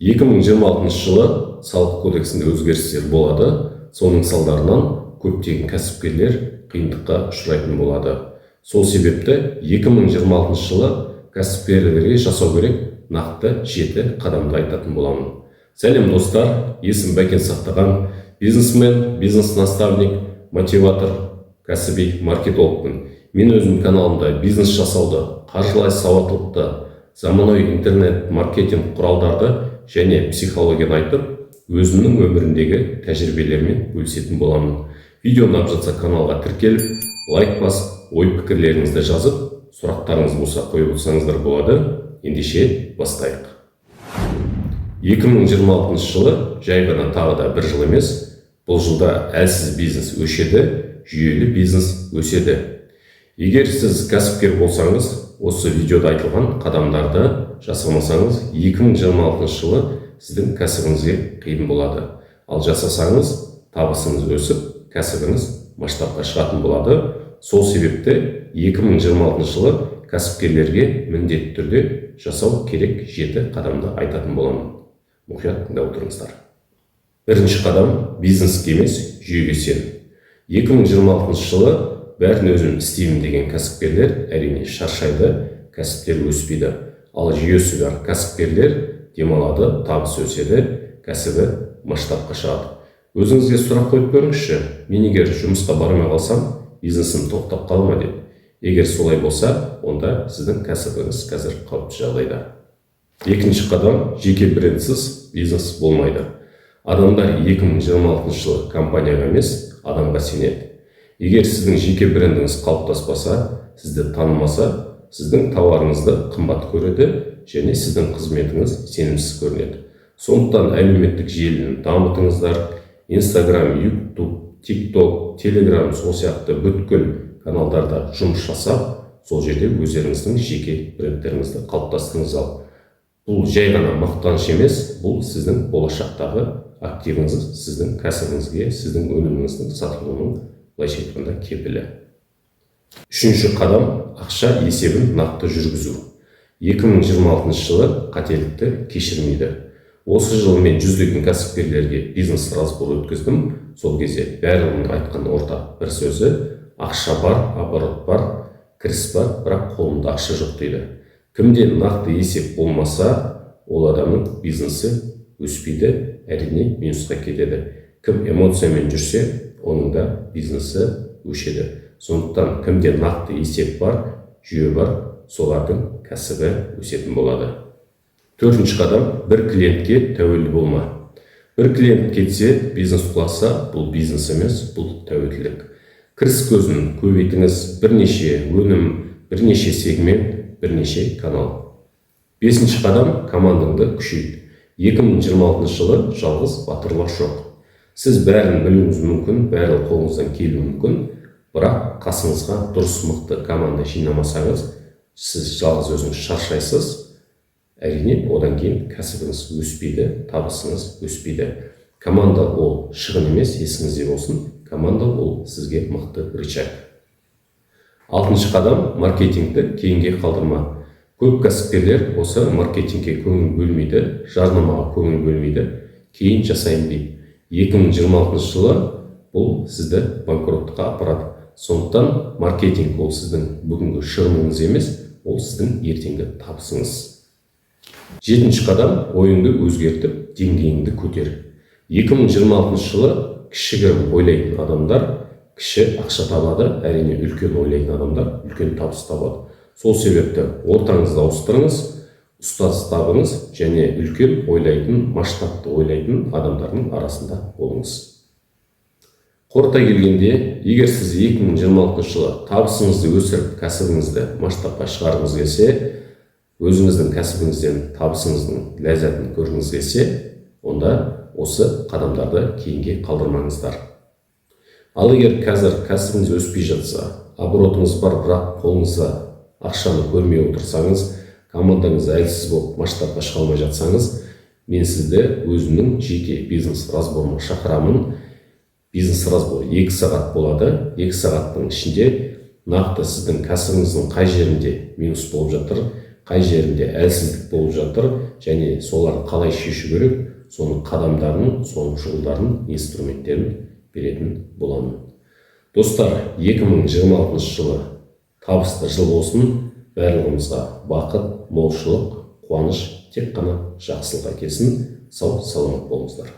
2026 жылы салық кодексінде өзгерістер болады. Соның салдарынан көптеген кәсіпкерлер қиындыққа ұшырайтын болады. Сол себепті 2026 жылы кәсіпкерлерге жасау керек нақты 7 қадамды айтатын боламын. Сәлем достар, есім Бәкен Сақтаған, бизнесмен, бизнес-наставник, мотиватор, кәсіби маркетологпын. Мен өзім каналымда бизнес жасауды, қаржылай сауаттылықты, заманауи интернет-маркетинг құралдарды және психологияны айтып, өзімнің өміріндегі тәжірибелермен бөлісетін боламын. Видео ұнап жатса каналға тіркеліп, лайк басып, ой-пікірлеріңізді жазып, сұрақтарыңыз болса қойып отырсаңыздар болады. Ендеше бастайық. 2026 жылы жай ғана тағы да бір жыл емес, бұл жылда әлсіз бизнес өшеді, жүйелі бизнес өседі. Егер сіз кәсіпкер болсаңыз, осы видеода айтылған қадамдарды жасамасаңыз, 2026 жылы сіздің кәсібіңізге қиын болады. Ал жасасаңыз, табысыңыз өсіп, кәсібіңіз масштабқа шығатын болады. Сол себепті 2026 жылы кәсіпкерлерге міндетті түрде жасау керек 7 қадамды айтатын боламын. Мұқият тыңдап отырыңыздар. Бірінші қадам – бизнеске емес, жүйеге сен. 2026 жылы бәрін өзім істеймін деген кәсіпкерлер әрине шаршайды, кәсіптер өспейді. Ал жүйесі бар кәсіпкерлер демалады, табысы өседі, кәсібі масштабқа шығады. Өзіңізге сұрақ қойып көріңізші, мен егер жұмысқа бармай қалсам, бизнесім тоқтап қалма деп. Егер солай болса, онда сіздің кәсібіңіз қазір қауіпті жағдайда. Екінші қадам – жеке брендсіз бизнес болмайды. Адамдар 2026 жылы компанияға емес, адамға сенеді. Егер сіздің жеке брендіңіз қалыптаспаса, сізді танымаса, сіздің тауарыңызды қымбат көреді және сіздің қызметіңіз сенімсіз көрінеді. Сондықтан әлеуметтік желіні дамытыңыздар. Instagram, YouTube, TikTok, Telegram сол сияқты бүткіл каналдарда жұмыс жасап, сол жерде өздеріңіздің жеке брендтеріңізді қалыптастырыңыз. Бұл жай ғана мақтаныш емес, бұл сіздің болашақтағы активіңіз, сіздің кәсібіңізге, сіздің өніміңіздің сатылуының былайша айтқанда кепілі. Үшінші қадам – ақша есебін нақты жүргізу. 2026 жылы қателікті кешірмейді. Осы жылы мен жүздеген кәсіпкерлерге бизнес разбор өткіздім. Сол кезде бәрінің айтқан ортақ бір сөзі: ақша бар, оборот бар, кіріс бар, бірақ қолында ақша жоқ дейді. Кімде нақты есеп болмаса, ол адамның бизнесі өспейді, әрине минусқа кетеді. Кім эмоциямен жүрсе, оның да бизнесі өшеді. Сондықтан кімде нақты есеп бар, жүйе бар, солардың кәсібі өсетін болады. Төртінші қадам – бір клиентке тәуелді болма. Бір клиент кетсе, бизнес құласа, бұл бизнес емес, бұл тәуелділік. Кіріс көзін көбейтіңіз, бірнеше өнім, бірнеше сегмент, бірнеше канал. Бесінші қадам – командаңды күшейт. 2026 жылы жалғыз батырлар жоқ. Сіз бәрін білуіңіз мүмкін, бәрі қолыңыздан келуі мүмкін, бірақ қасыңызға дұрыс мықты команда жинамасаңыз, сіз жалғыз өзіңіз шаршайсыз. Әрине, одан кейін кәсібіңіз өспейді, табысыңыз өспейді. Команда ол шығын емес, есіңізде болсын, команда ол сізге мықты рычаг. Алтыншы қадам – маркетингті кейінге қалдырма. Көп кәсіпкерлер осы маркетингке көңіл бөлмейді, жарнамаға көңіл бөлмейді, кейін жасайын дейді. 2026 жылы бұл сізді банкроттыққа апарады. Сондықтан маркетинг ол сіздің бүгінгі шығыныңыз емес, ол сіздің ертеңгі табысыңыз. Жетінші қадам – ойыңды өзгертіп, деңгейіңді көтер. 2026 жылы кішігірім ойлайтын адамдар кіші ақша табады, әрине үлкен ойлайтын адамдар үлкен табыс табады. Сол себепті ортаңызды ауыстырыңыз, ұстаз табыңыз және үлкен ойлайтын, масштабты ойлайтын адамдардың арасында болыңыз. Қорыта келгенде, егер сіз 2026 жылы табысыңызды өсіріп, кәсібіңізді масштабқа шығарғыңыз келсе, өзіңіздің кәсібіңізден табысыңыздың ләззатын көргіңіз келсе, онда осы қадамдарды кейінге қалдырмаңыздар. Ал егер қазір кәсібіңіз өспей жатса, оборотыңыз бар, бірақ қолыңызда ақшаны көрмей отырсаңыз, командаңыз әлсіз болып масштабқа шыға алмай жатсаңыз, мен сізді өзімнің жеке бизнес разборыма шақырамын. Бизнес разбор 2 сағат болады. 2 сағаттың ішінде нақты сіздің кәсібіңіздің қай жерінде минус болып жатыр, қай жерінде әлсіздік болып жатыр және соларды қалай шешу керек, соның қадамдарын, соның жолдарын, инструменттерін беретін боламын. Достар, 2026 жылы табысты жыл болсын. Барлығымызға бақыт, молшылық, қуаныш, тек қана жақсылық әкелсін. Сау, саламат болыңыздар.